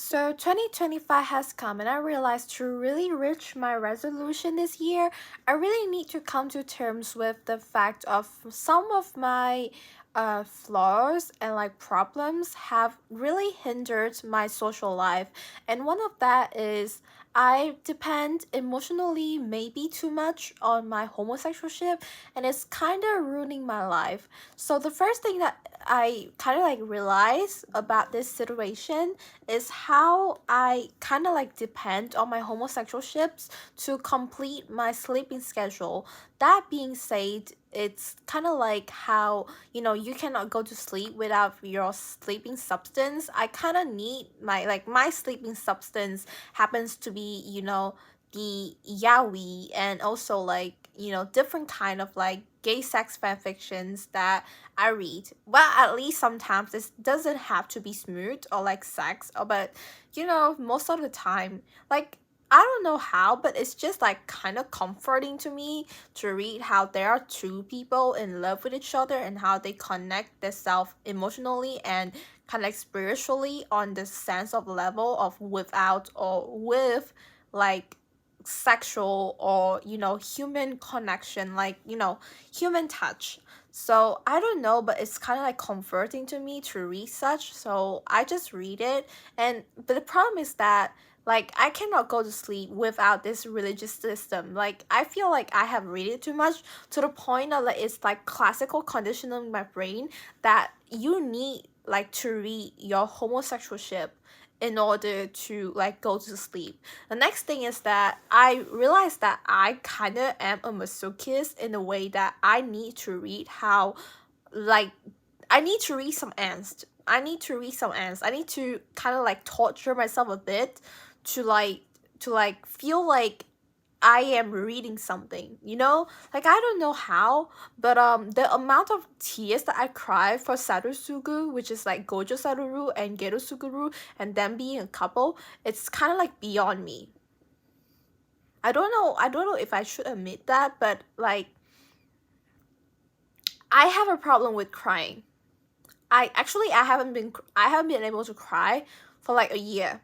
So 2025 has come and I realized to really reach my resolution this year, I really need to come to terms with the fact of some of my flaws and like problems have really hindered my social life. And one of that is I depend emotionally maybe too much on my homosexualship and it's kind of ruining my life. So the first thing that I kind of like realize about this situation is how I kind of like depend on my homosexual ships to complete my sleeping schedule. That being said, it's kind of like how you cannot go to sleep without your sleeping substance. I kind of need my sleeping substance happens to be the yaoi and also like different kind of like gay sex fan fictions that I read. Well, at least sometimes it doesn't have to be smooth or like sex, or but most of the time, like I don't know how, but it's just like kind of comforting to me to read how there are two people in love with each other and how they connect themselves emotionally and connect spiritually on the sense of level of without or with like sexual or human connection, like human touch. So I don't know, but it's kind of like comforting to me to read such. So I just read it. But the problem is that like I cannot go to sleep without this religious system. Like I feel like I have read it too much to the point that like it's like classical conditioning in my brain that you need like to read your homosexualship in order to like go to sleep. The next thing is that I realized that I kind of am a masochist in the way that I need to read how, like, I need to read some angst. I need to kind of like torture myself a bit to like feel like I am reading something, Like I don't know how, but the amount of tears that I cried for Sarusugu, which is like Gojo Saruru and Gero Suguru, and them being a couple, it's kind of like beyond me. I don't know if I should admit that, but like I have a problem with crying. I haven't been able to cry for like a year.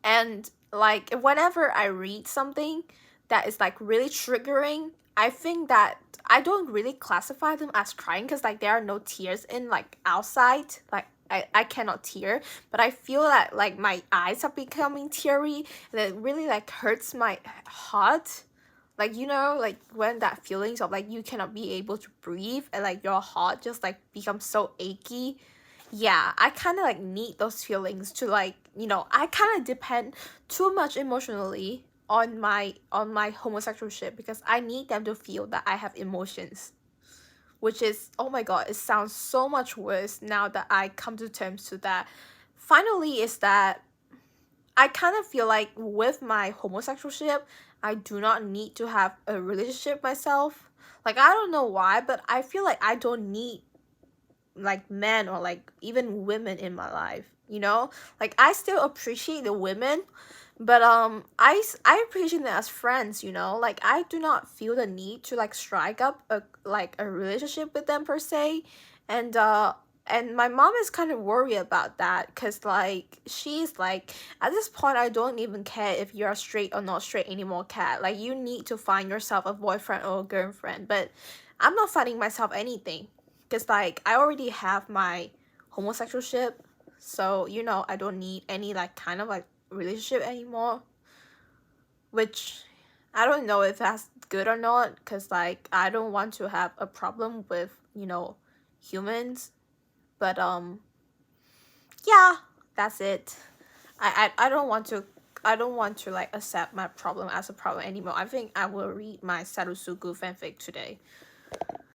And like whenever I read something that is like really triggering, I think that I don't really classify them as crying because like there are no tears in like outside. Like I cannot tear, but I feel that like my eyes are becoming teary and it really like hurts my heart. Like like when that feelings of like you cannot be able to breathe and like your heart just like becomes so achy. Yeah, I kind of like need those feelings to like I kind of depend too much emotionally on my homosexual shit because I need them to feel that I have emotions, which is, oh my god, it sounds so much worse now that I come to terms to that. Finally is that I kind of feel like with my homosexualship, I do not need to have a relationship myself. Like I don't know why, but I feel like I don't need like men or like even women in my life, Like I still appreciate the women, but I appreciate them as friends, Like I do not feel the need to like strike up a relationship with them per se. And my mom is kind of worried about that because like she's like, at this point I don't even care if you're straight or not straight anymore, cat. Like you need to find yourself a boyfriend or a girlfriend. But I'm not finding myself anything because like I already have my homosexualship, so I don't need any like kind of like relationship anymore, which I don't know if that's good or not because like I don't want to have a problem with humans. But yeah, that's it. I don't want to, I don't want to like accept my problem as a problem anymore. I think I will read my Sarusugu fanfic today.